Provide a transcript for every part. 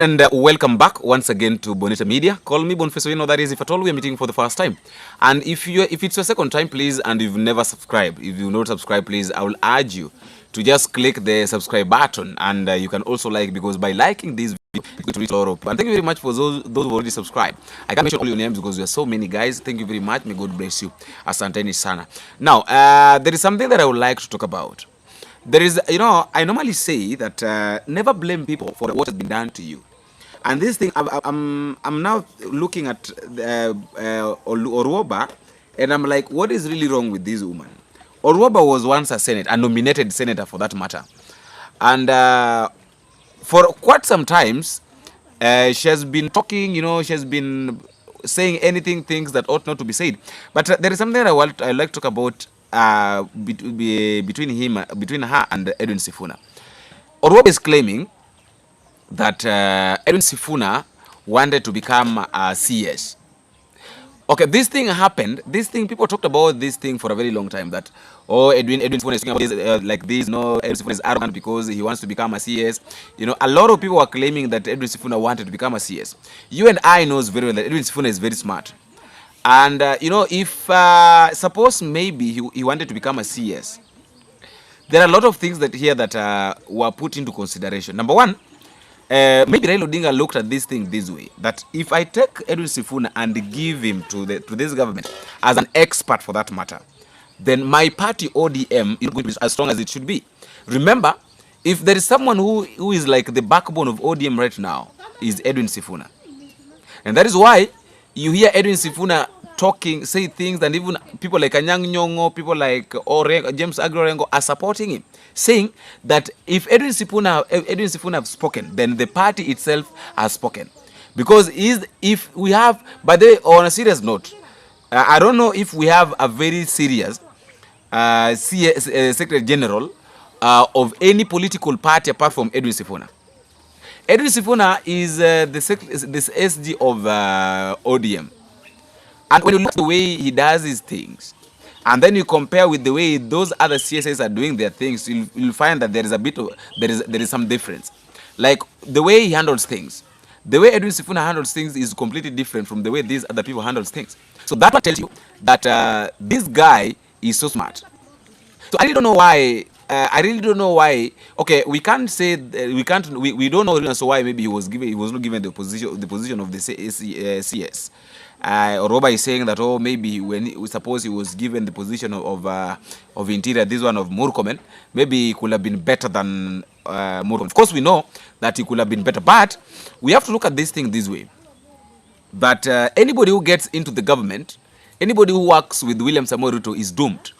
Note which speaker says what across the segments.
Speaker 1: And welcome back once again to Bonita Media. Call me Boniface, you know that is if at all we are meeting for the first time. And if it's your second time, please, and you've never subscribed, if you've not subscribed, please, I will urge you to just click the subscribe button, and you can also like, because by liking this video, you get to reach a lot of people. And thank you very much for those who already subscribed. I can't mention all your names because there are so many guys. Thank you very much. May God bless you. Asanteni sana. Now, there is something that I would like to talk about. There is, I normally say that never blame people for what has been done to you. And this thing, I'm now looking at Orwoba, and I'm like, what is really wrong with this woman? Orwoba was once a nominated senator for that matter. And for quite some times, she has been talking, she has been saying things that ought not to be said. But there is something I like to talk about between her and Edwin Sifuna. Orwoba is claiming that Edwin Sifuna wanted to become a CS. Okay, this thing happened. This thing, people talked about this thing for a very long time. That, oh, Edwin Sifuna is talking about this, like this. No, Edwin Sifuna is arrogant because he wants to become a CS. A lot of people are claiming that Edwin Sifuna wanted to become a CS. You and I knows very well that Edwin Sifuna is very smart. And, if suppose maybe he wanted to become a CS, there are a lot of things that here that were put into consideration. Number one, maybe Raila Odinga looked at this thing this way, that if I take Edwin Sifuna and give him to this government as an expert for that matter, then my party ODM is going to be as strong as it should be. Remember, if there is someone who is like the backbone of ODM right now, is Edwin Sifuna. And that is why you hear Edwin Sifuna say things, and even people like Anyang' Nyong'o, people like James Agro are supporting him, saying that if Edwin Sifuna have spoken, then the party itself has spoken. Because if we have, by the way, on a serious note, I don't know if we have a very serious Secretary General of any political party apart from Edwin Sifuna. Edwin Sifuna is this SG of ODM. And when you look at the way he does his things, and then you compare with the way those other CSS are doing their things, you'll find that there is some difference. Like the way he handles things, the way Edwin Sifuna handles things is completely different from the way these other people handles things. So that one tells you that this guy is so smart. So I really don't know why. Okay, we can't say we don't know so why maybe he was not given the position of the CS. Orwoba is saying that, oh, maybe when suppose he was given the position of interior, this one of Murkomen, maybe he could have been better than Murkomen. Of course, we know that he could have been better, but we have to look at this thing this way: that anybody who gets into the government, anybody who works with William Samoei Ruto is doomed.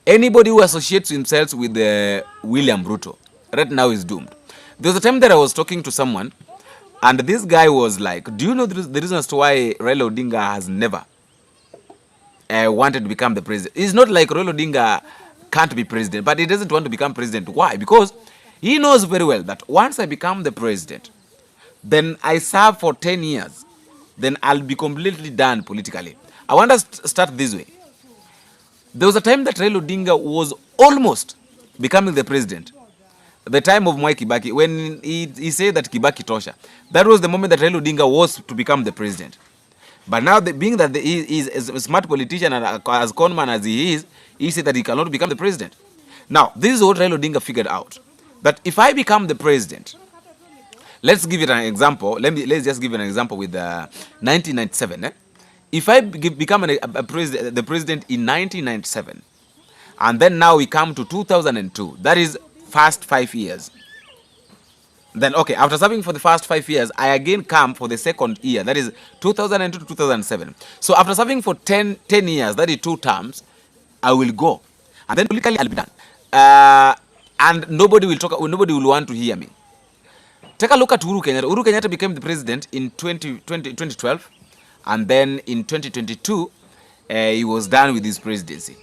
Speaker 1: Anybody who associates himself with William Ruto right now is doomed. There was a time that I was talking to someone, and this guy was like, do you know the reason as to why Raila Odinga has never wanted to become the president? It's not like Raila Odinga can't be president, but he doesn't want to become president. Why? Because he knows very well that once I become the president, then I serve for 10 years, then I'll be completely done politically. I want us to start this way. There was a time that Raila Odinga was almost becoming the president. The time of Mwai Kibaki, when he said that Kibaki tosha, that was the moment that Raila Odinga was to become the president. But now, being that he is a smart politician and as conman as he is, he said that he cannot become the president. Now, this is what Raila Odinga figured out: that if I become the president, let's give it an example. Let's just give an example with 1997. If I become the president in 1997, and then now we come to 2002, that is first 5 years. Then, okay, after serving for the first 5 years, I again come for the second year, that is 2002 to 2007. So after serving for 10 years, that is 2 terms, I will go. And then politically I'll be done. And nobody will want to hear me. Take a look at Uhuru Kenyatta. Uhuru Kenyatta became the president in 2012. And then in 2022, he was done with his presidency.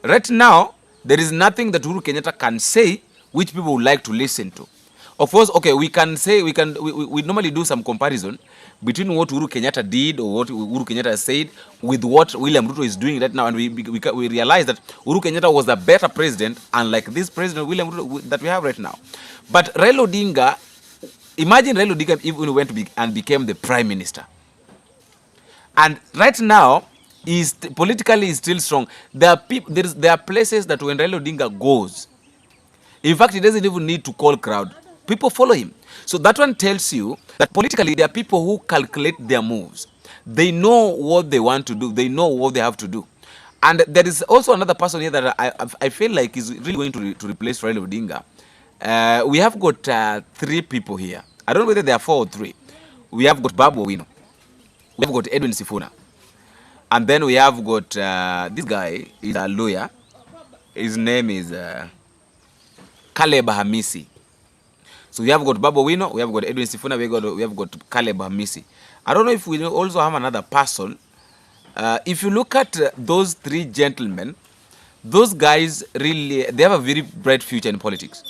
Speaker 1: Right now, there is nothing that Uhuru Kenyatta can say which people would like to listen to. Of course, okay, we normally do some comparison between what Uhuru Kenyatta did or what Uhuru Kenyatta said with what William Ruto is doing right now, and we realize that Uhuru Kenyatta was a better president, unlike this president William Ruto that we have right now. But Raila Odinga Imagine Raila Odinga even went and became the prime minister. And right now, politically is still strong. There are people, there are places that when Raila Odinga goes, in fact, he doesn't even need to call crowd. People follow him. So that one tells you that politically there are people who calculate their moves. They know what they want to do. They know what they have to do. And there is also another person here that I feel like is really going to replace Raila Odinga. We have got 3 people here. I don't know whether they are 4 or 3. We have got Babu Owino. We have got Edwin Sifuna. And then we have got this guy is a lawyer. His name is Caleb Hamisi. So we have got Babu Owino, we have got Edwin Sifuna, we have got Caleb Hamisi. I don't know if we also have another person. If you look at those 3 gentlemen, those guys really, they have a very bright future in politics.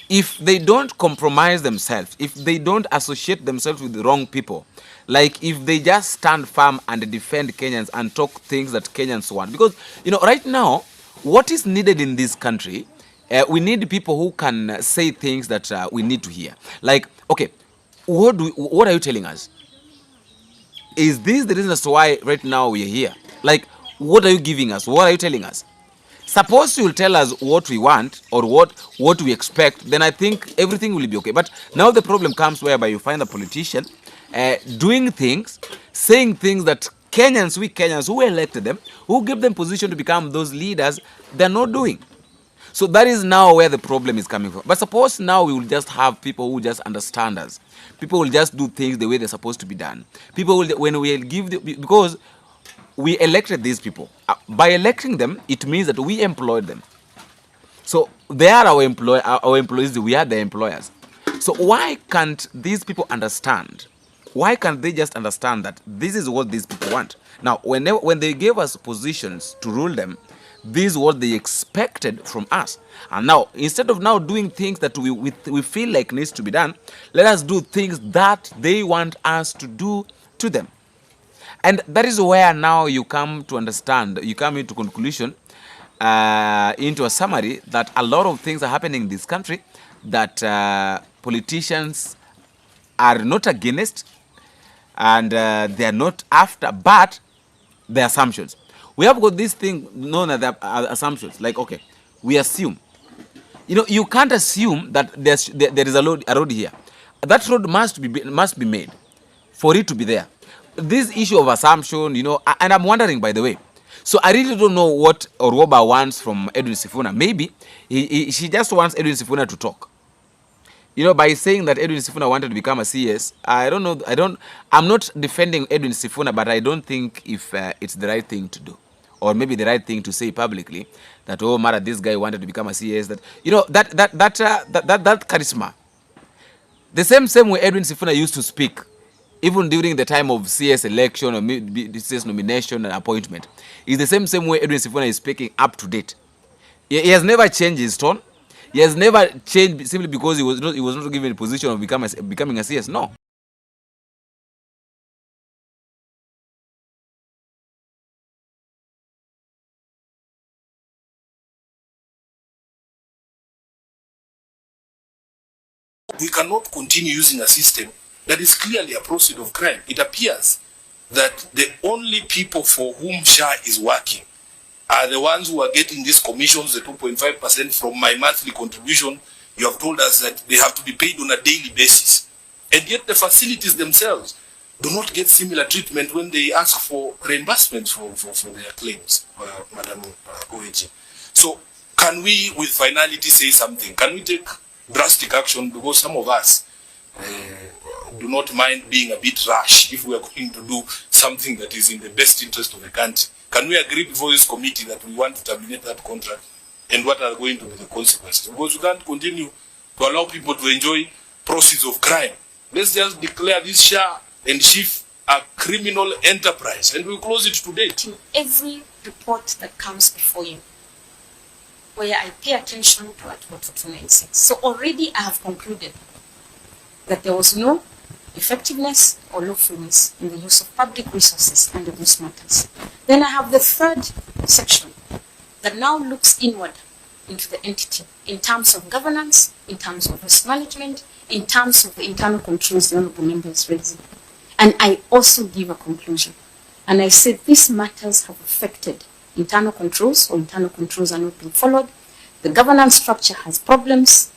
Speaker 1: If they don't compromise themselves, if they don't associate themselves with the wrong people, like if they just stand firm and defend Kenyans and talk things that Kenyans want. Because, you know, right now, what is needed in this country, we need people who can say things that we need to hear. Like, okay, what are you telling us? Is this the reason as to why right now we are here? Like, what are you giving us? What are you telling us? Suppose you'll tell us what we want or what we expect, then I think everything will be okay. But now the problem comes whereby you find a politician doing things, saying things that Kenyans, we Kenyans who elected them, who give them position to become those leaders, they're not doing. So that is now where the problem is coming from. But suppose now we will just have people who just understand us. People will just do things the way they're supposed to be done. People will, when we give, because we elected these people. By electing them, it means that we employed them. So they are our employees, we are the employers. So why can't these people understand? Why can't they just understand that this is what these people want? Now, when they gave us positions to rule them, this is what they expected from us. And now, instead of now doing things that we feel like needs to be done, let us do things that they want us to do to them. And that is where now you come to understand, you come into conclusion, into a summary that a lot of things are happening in this country that politicians are not against and they are not after, but the assumptions. We have got this thing known as assumptions. Like, okay, we assume. You know, you can't assume that there is a road here. That road must be made for it to be there. This issue of assumption, you know, and I'm wondering, by the way, so I really don't know what Orwoba wants from Edwin Sifuna. Maybe she just wants Edwin Sifuna to talk. You know, by saying that Edwin Sifuna wanted to become a CS, I don't know, I'm not defending Edwin Sifuna, but I don't think if it's the right thing to do. Or maybe the right thing to say publicly that, oh, Mara, this guy wanted to become a CS, that, you know, that charisma. The same way Edwin Sifuna used to speak, even during the time of CS election or CS nomination and appointment, is the same way Edwin Sifuna is speaking up to date. He has never changed his tone. He has never changed simply because he was not given a position of becoming a CS. No.
Speaker 2: We cannot continue using a system that is clearly a proceed of crime. It appears that the only people for whom SHA is working are the ones who are getting these commissions, the 2.5% from my monthly contribution. You have told us that they have to be paid on a daily basis. And yet the facilities themselves do not get similar treatment when they ask for reimbursement for their claims, Madam Oeji. So can we, with finality, say something? Can we take drastic action? Because some of us do not mind being a bit rash if we are going to do something that is in the best interest of the country. Can we agree before this committee that we want to terminate that contract, and what are going to be the consequences? Because we can't continue to allow people to enjoy proceeds of crime. Let's just declare this SHA and SHIF a criminal enterprise, and we'll close it to date.
Speaker 3: Every report that comes before you, where I pay attention to what Ruto says. So already I have concluded that there was no effectiveness or lawfulness in the use of public resources under those matters. Then I have the third section that now looks inward into the entity in terms of governance, in terms of risk management, in terms of the internal controls the honorable member is raising. And I also give a conclusion. And I said these matters have affected internal controls, or internal controls are not being followed. The governance structure has problems.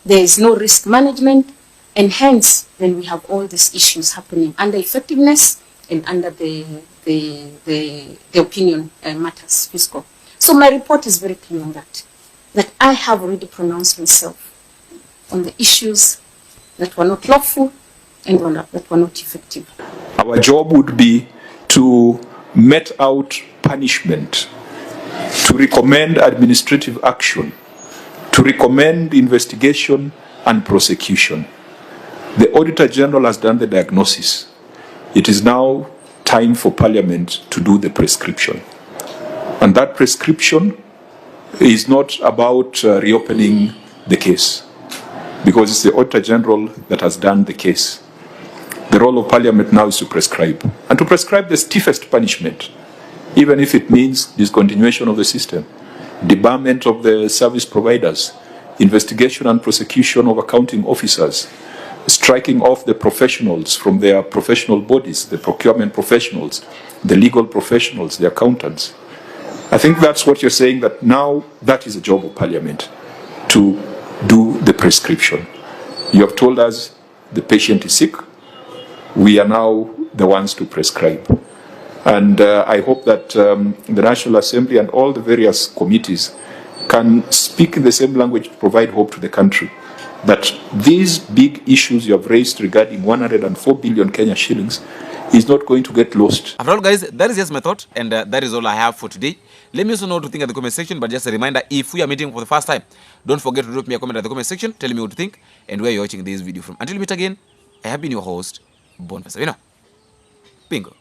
Speaker 3: There is no risk management. And hence, then we have all these issues happening under effectiveness and under the opinion matters fiscal. So my report is very clear on that I have already pronounced myself on the issues that were not lawful and that were not effective.
Speaker 4: Our job would be to mete out punishment, to recommend administrative action, to recommend investigation and prosecution. The Auditor General has done the diagnosis. It is now time for Parliament to do the prescription. And that prescription is not about reopening the case, because it's the Auditor General that has done the case. The role of Parliament now is to prescribe, and to prescribe the stiffest punishment, even if it means discontinuation of the system, debarment of the service providers, investigation and prosecution of accounting officers, striking off the professionals from their professional bodies, the procurement professionals, the legal professionals, the accountants. I think that's what you're saying, that now that is the job of Parliament, to do the prescription. You have told us the patient is sick. We are now the ones to prescribe. And I hope that the National Assembly and all the various committees can speak in the same language to provide hope to the country that these big issues you have raised regarding 104 billion Kenya shillings is not going to get lost.
Speaker 1: After all, guys, that is just my thought, and that is all I have for today. Let me also know what to think at the comment section, but just a reminder, if we are meeting for the first time, don't forget to drop me a comment at the comment section, tell me what to think and where you're watching this video from. Until we meet again, I have been your host, Bonfesa. Bingo.